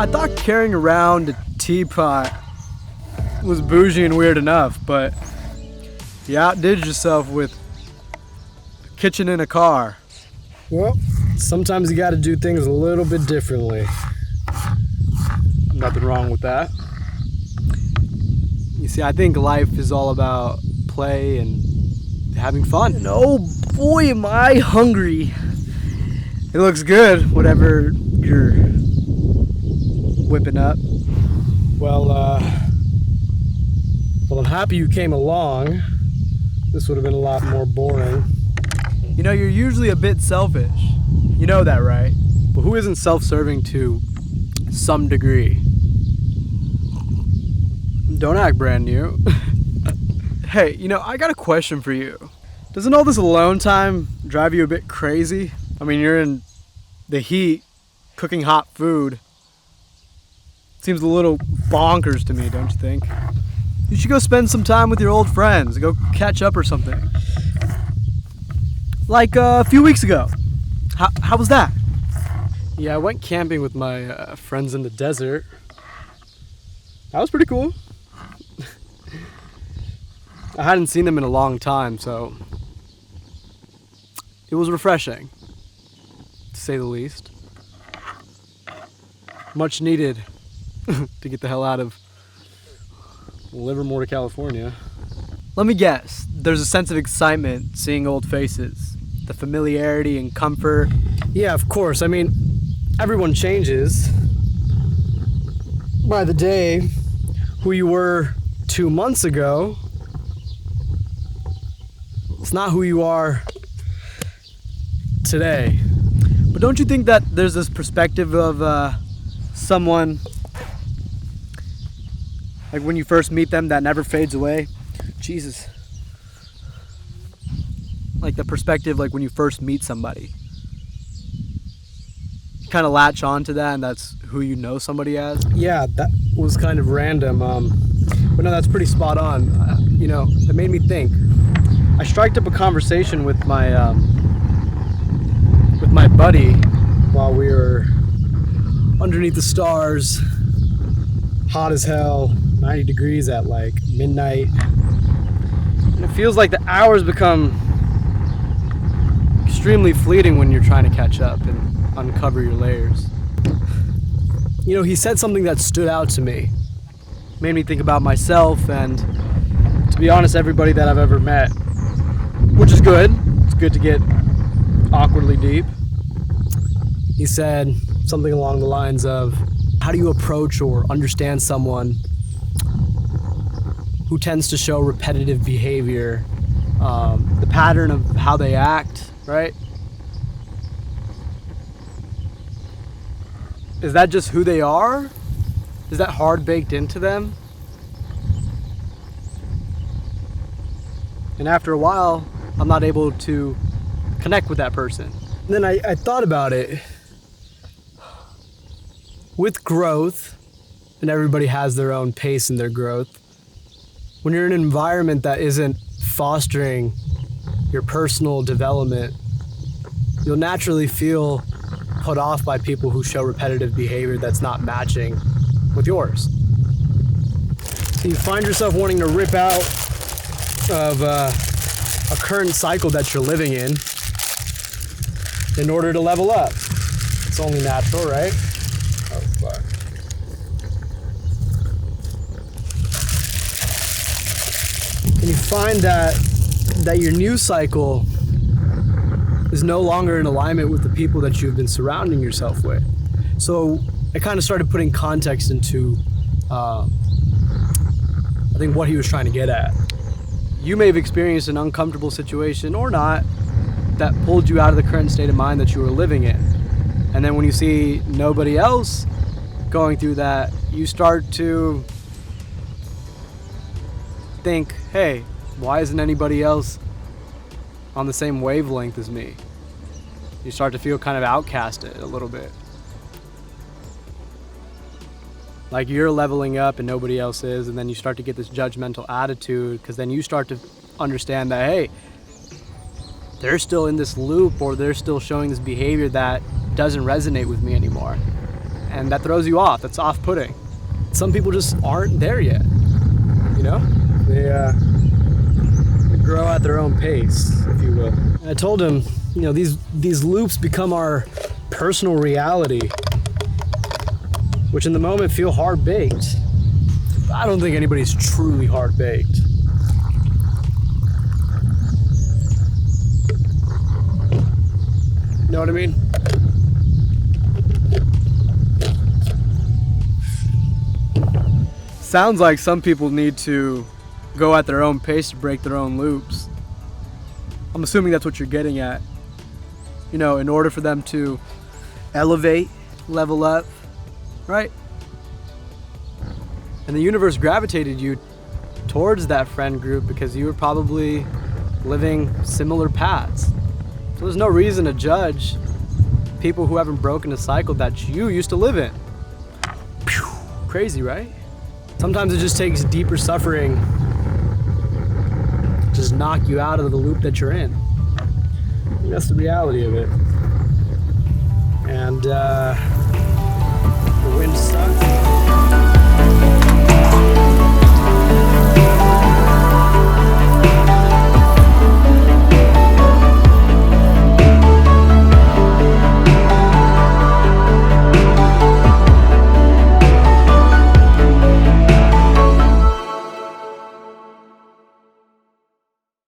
I thought carrying around a teapot was bougie and weird enough, but you outdid yourself with a kitchen in a car. Well, sometimes you gotta do things a little bit differently. Nothing wrong with that. You see, I think life is all about play and having fun. And oh boy, am I hungry. It looks good, whatever you're whipping up. Well, I'm happy you came along. This would have been a lot more boring. You know, you're usually a bit selfish. You know that, right? But who isn't self-serving to some degree? Don't act brand new. Hey, you know, I got a question for you. Doesn't all this alone time drive you a bit crazy? I mean, you're in the heat, cooking hot food. Seems a little bonkers to me, don't you think? You should go spend some time with your old friends. Go catch up or something. Like a few weeks ago. How was that? Yeah, I went camping with my friends in the desert. That was pretty cool. I hadn't seen them in a long time, so it was refreshing, to say the least. Much needed to get the hell out of Livermore to California. Let me guess, there's a sense of excitement seeing old faces, the familiarity and comfort. Yeah, of course. I mean, everyone changes. By the day, who you were 2 months ago, it's not who you are today. But don't you think that there's this perspective of someone, like when you first meet them, that never fades away? Jesus. Like the perspective, like when you first meet somebody. You kind of latch on to that, and that's who you know somebody as. Yeah, that was kind of random. But no, that's pretty spot on. You know, it made me think. I striked up a conversation with my buddy while we were underneath the stars, hot as hell, 90 degrees at like midnight. And it feels like the hours become extremely fleeting when you're trying to catch up and uncover your layers. You know, he said something that stood out to me. Made me think about myself and, to be honest, everybody that I've ever met. Which is good. It's good to get awkwardly deep. He said something along the lines of, how do you approach or understand someone who tends to show repetitive behavior, the pattern of how they act, right? Is that just who they are? Is that hard baked into them? And after a while, I'm not able to connect with that person. And then I thought about it. With growth, and everybody has their own pace in their growth, when you're in an environment that isn't fostering your personal development, you'll naturally feel put off by people who show repetitive behavior that's not matching with yours. So you find yourself wanting to rip out of a current cycle that you're living in order to level up. It's only natural, right? Oh, fuck. And you find that your new cycle is no longer in alignment with the people that you've been surrounding yourself with. So I kind of started putting context into, I think, what he was trying to get at. You may have experienced an uncomfortable situation or not that pulled you out of the current state of mind that you were living in. And then when you see nobody else going through that, you start to think, hey, why isn't anybody else on the same wavelength as me? You start to feel kind of outcasted a little bit. Like you're leveling up and nobody else is, and then you start to get this judgmental attitude because then you start to understand that, hey, they're still in this loop or they're still showing this behavior that doesn't resonate with me anymore. and that throws you off. That's off-putting. Some people just aren't there yet, you know? They grow at their own pace, if you will. And I told him, you know, these loops become our personal reality, which in the moment feel hard-baked. I don't think anybody's truly hard-baked. You know what I mean? Sounds like some people need to go at their own pace to break their own loops. I'm assuming that's what you're getting at. You know, in order for them to elevate, level up, right? And the universe gravitated you towards that friend group because you were probably living similar paths. So there's no reason to judge people who haven't broken a cycle that you used to live in. Phew, crazy, right? Sometimes it just takes deeper suffering to just knock you out of the loop that you're in. And that's the reality of it. And